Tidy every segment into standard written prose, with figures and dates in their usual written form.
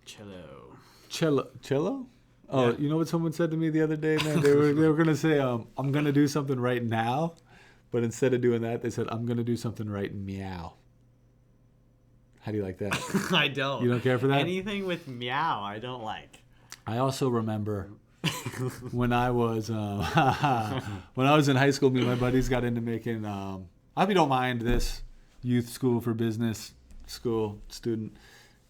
Cello? Oh, Yeah. you know what someone said to me the other day, man? They were gonna say, I'm gonna do something right now, but instead of doing that, they said, I'm gonna do something right meow. How do you like that? I don't. You don't care for that? Anything with meow, I don't like. I also remember when I was when I was in high school, me and my buddies got into making. I hope you don't mind this youth school for business school student.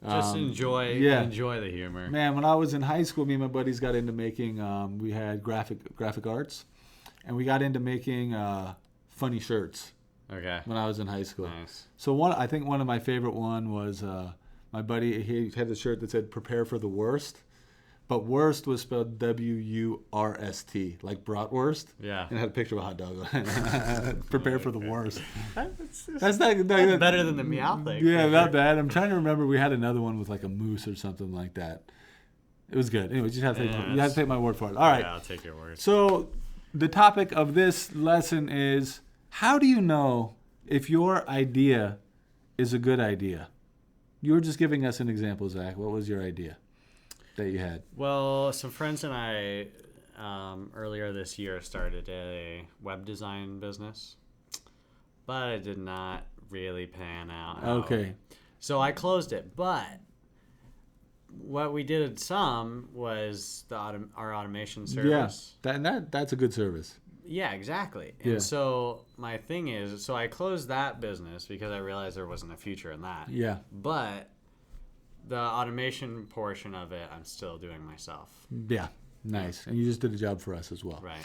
Just enjoy the humor. Man, when I was in high school, me and my buddies got into making. We had graphic arts, and we got into making funny shirts. Okay. When I was in high school. Nice. So I think one of my favorite one was my buddy. He had the shirt that said "Prepare for the worst." But worst was spelled W-U-R-S-T, like bratwurst. Yeah. And it had a picture of a hot dog. Prepare for the worst. That's better than the meow thing. Yeah, not bad. I'm trying to remember. We had another one with like a moose or something like that. It was good. Anyway, you have to take my word for it. All right. Yeah, I'll take your word. So the topic of this lesson is, how do you know if your idea is a good idea? You were just giving us an example, Zach. What was your idea that you had? Well, some friends and I earlier this year started a web design business, but it did not really pan out. Okay. So I closed it, but what we did was our automation service. Yeah, that's a good service. Yeah, exactly. Yeah. And so my thing is, I closed that business because I realized there wasn't a future in that. Yeah. But the automation portion of it, I'm still doing myself. Yeah, nice. And you just did a job for us as well. Right.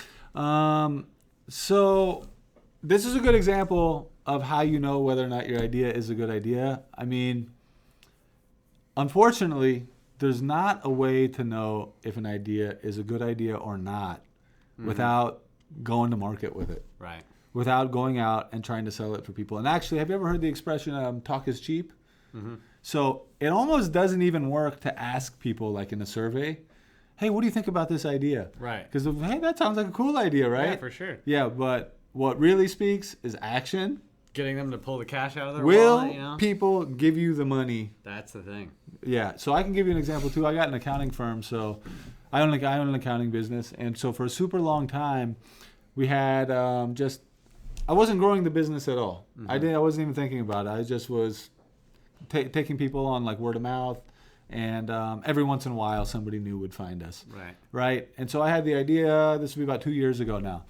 So this is a good example of how you know whether or not your idea is a good idea. I mean, unfortunately, there's not a way to know if an idea is a good idea or not without going to market with it. Right. Without going out and trying to sell it for people. And actually, have you ever heard the expression, talk is cheap? Mm-hmm. So it almost doesn't even work to ask people, like in a survey, hey, what do you think about this idea? Right. Because, hey, that sounds like a cool idea, right? Yeah, for sure. Yeah, but what really speaks is action. Getting them to pull the cash out of their Will wallet, you know? people give you the money? That's the thing. Yeah, so I can give you an example, too. I got an accounting firm, so I own an accounting business. And so for a super long time, we had I wasn't growing the business at all. Mm-hmm. I wasn't even thinking about it. I just was taking people on like word of mouth, and every once in a while somebody new would find us. Right. And so I had the idea. This would be about 2 years ago now.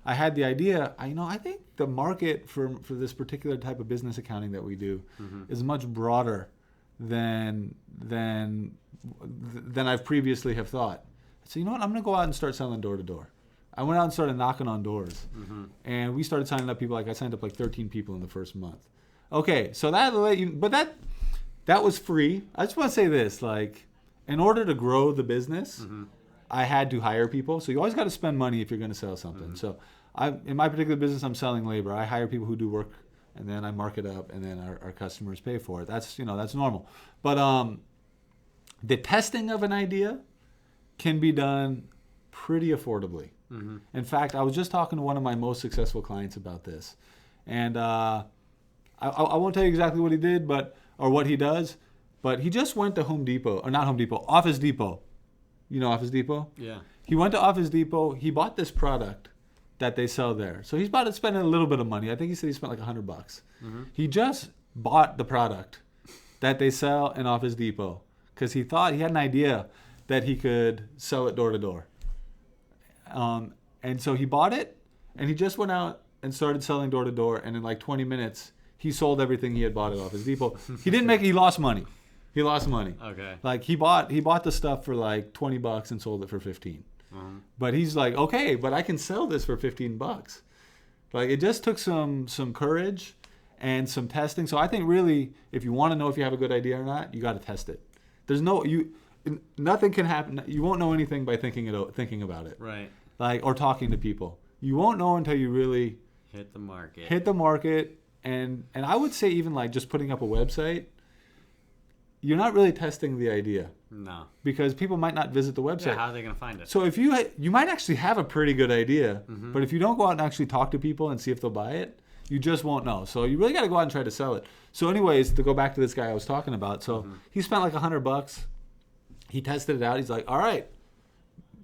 I had the idea. I think the market for this particular type of business accounting that we do is much broader than I've previously have thought. So you know what? I'm going to go out and start selling door to door. I went out and started knocking on doors, and we started signing up people. Like I signed up like 13 people in the first month. Okay, so that was free. I just want to say this, like, in order to grow the business, I had to hire people. So you always got to spend money if you're going to sell something. So in my particular business, I'm selling labor. I hire people who do work, and then I mark it up, and then our customers pay for it. That's normal. But the testing of an idea can be done pretty affordably. In fact, I was just talking to one of my most successful clients about this, and I won't tell you exactly what he did, or what he does, but he just went to Office Depot. You know Office Depot? Yeah. He went to Office Depot. He bought this product that they sell there. So he's about to spend a little bit of money. I think he said he spent like $100. He just bought the product that they sell in Office Depot because he thought he had an idea that he could sell it door to door. And so he bought it, and he just went out and started selling door to door. And in like 20 minutes, he sold everything he had bought at Office Depot. He lost money. He lost money. Okay. Like he bought the stuff for like $20 and sold it for $15. But he's like, okay, but I can sell this for $15. Like it just took some courage and some testing. So I think really, if you want to know if you have a good idea or not, you got to test it. Nothing can happen. You won't know anything by thinking about it. Right. Like, or talking to people. You won't know until you really hit the market. And I would say even like just putting up a website, you're not really testing the idea. No. Because people might not visit the website. Yeah, how are they going to find it? So if you might actually have a pretty good idea, but if you don't go out and actually talk to people and see if they'll buy it, you just won't know. So you really got to go out and try to sell it. So anyways, to go back to this guy I was talking about, so he spent like $100 He tested it out. He's like, all right,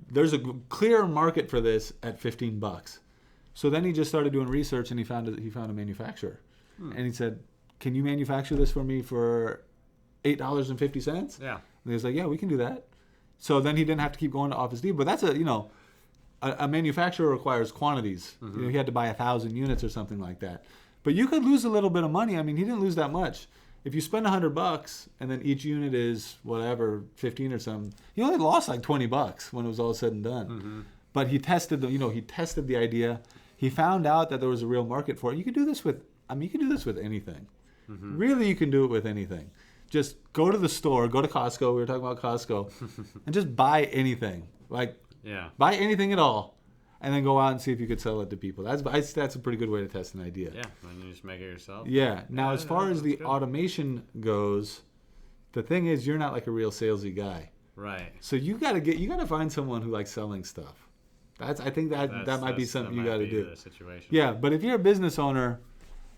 there's a clear market for this at $15. So then he just started doing research, and he found a manufacturer. And he said, can you manufacture this for me for $8.50? Yeah. And he was like, yeah, we can do that. So then he didn't have to keep going to Office Depot. But that's a manufacturer requires quantities. He had to buy 1,000 units or something like that. But you could lose a little bit of money. I mean, he didn't lose that much. If you spend $100 and then each unit is whatever, 15 or something, he only lost like $20 when it was all said and done. But he tested the idea. He found out that there was a real market for it. You could do this with anything. Really, you can do it with anything. Just go to the store, go to Costco. We were talking about Costco, and just buy anything. Buy anything at all, and then go out and see if you could sell it to people. That's a pretty good way to test an idea. Yeah, then you just make it yourself. Yeah. Now, as far as the good. automation goes, the thing is, you're not like a real salesy guy. Right. So you gotta find someone who likes selling stuff. I think that might be something you got to do. The situation. Yeah, but if you're a business owner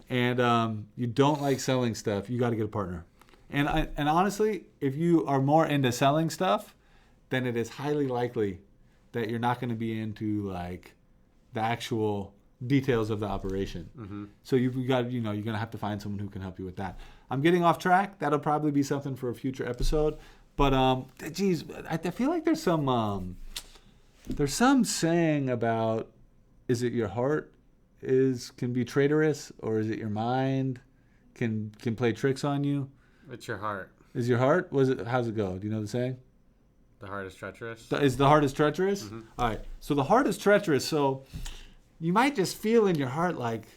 and you don't like selling stuff, you got to get a partner. And honestly, if you are more into selling stuff, then it is highly likely that you're not going to be into like the actual details of the operation. So you're going to have to find someone who can help you with that. I'm getting off track. That'll probably be something for a future episode. But geez, I feel like there's some saying about, is it your heart can be traitorous, or is it your mind can play tricks on you? It's your heart. Is your heart? How's it go? Do you know the saying? The heart is treacherous. Is the heart is treacherous? All right. So the heart is treacherous. So you might just feel in your heart like,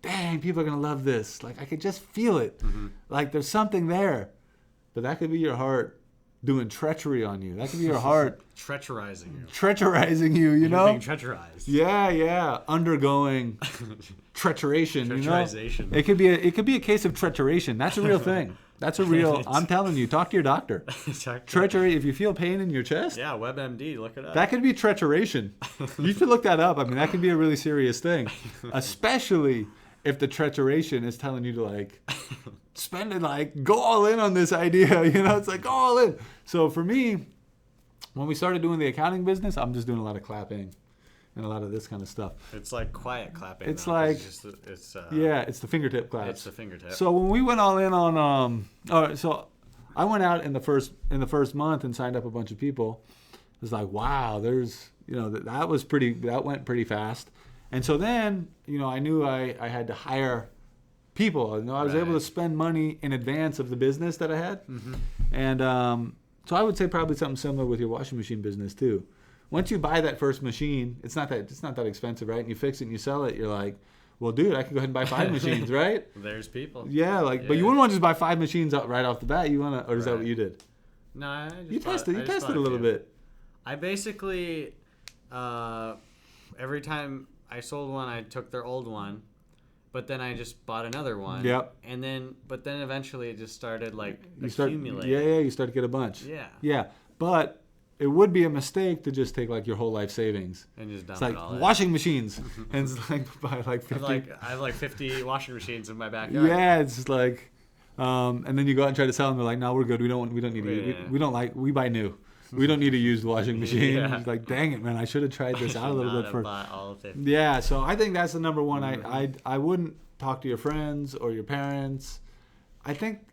dang, people are gonna love this. Like I could just feel it. Like there's something there. But that could be your heart doing treachery on you. That could be your heart treacherizing you. you know? Being treacherized. Yeah. Undergoing treacheration, you know? Treacherization. It could be a case of treacheration. That's a real thing. That's a real, I'm telling you, talk to your doctor. Treachery, if you feel pain in your chest. Yeah, WebMD, look it up. That could be treacheration. You should look that up. I mean, that can be a really serious thing. Especially if the treacheration is telling you to like spend it, like go all in on this idea. You know, it's like go all in. So for me, when we started doing the accounting business, I'm just doing a lot of clapping and a lot of this kind of stuff. It's like quiet clapping. It's though, like, it's it's the fingertip claps. It's the fingertip. So when we went all in on, so I went out in the first month and signed up a bunch of people. It was like, wow, that went pretty fast. And so then, I knew I had to hire people. I was able to spend money in advance of the business that I had. And so I would say probably something similar with your washing machine business too. Once you buy that first machine, it's not that expensive, right? And you fix it and you sell it, you're like, well, dude, I could go ahead and buy 5 machines, right? There's people. Yeah, but you wouldn't want to just buy 5 machines right off the bat. You want to, or is that what you did? No, You tested a little bit. I basically, every time I sold one, I took their old one, but then I just bought another one. Yep. But then eventually it just started accumulating. You start to get a bunch. Yeah, but it would be a mistake to just take like your whole life savings and just dump it's like it all in. washing machines, and it's like buy like 50. I have like 50 washing machines in my backyard. Yeah, it's just like, and then you go out and try to sell them. They're like, no, we're good. We don't need to. We buy new. We don't need a used washing machine. It's like, dang it, man! I should have tried this out a little bit first. All of it. Yeah, so I think that's the number one. I wouldn't talk to your friends or your parents. I think,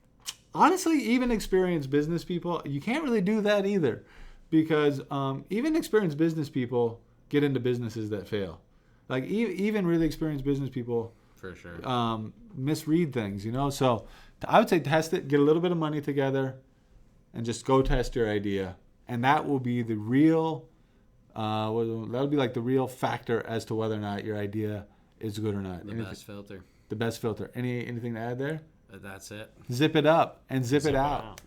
honestly, even experienced business people, you can't really do that either. Because even experienced business people get into businesses that fail. Like even really experienced business people, for sure, misread things. So I would say test it, get a little bit of money together, and just go test your idea, and that will be the real. That'll be like the real factor as to whether or not your idea is good or not. Best filter. The best filter. Anything to add there? That's it. Zip it up and zip it out.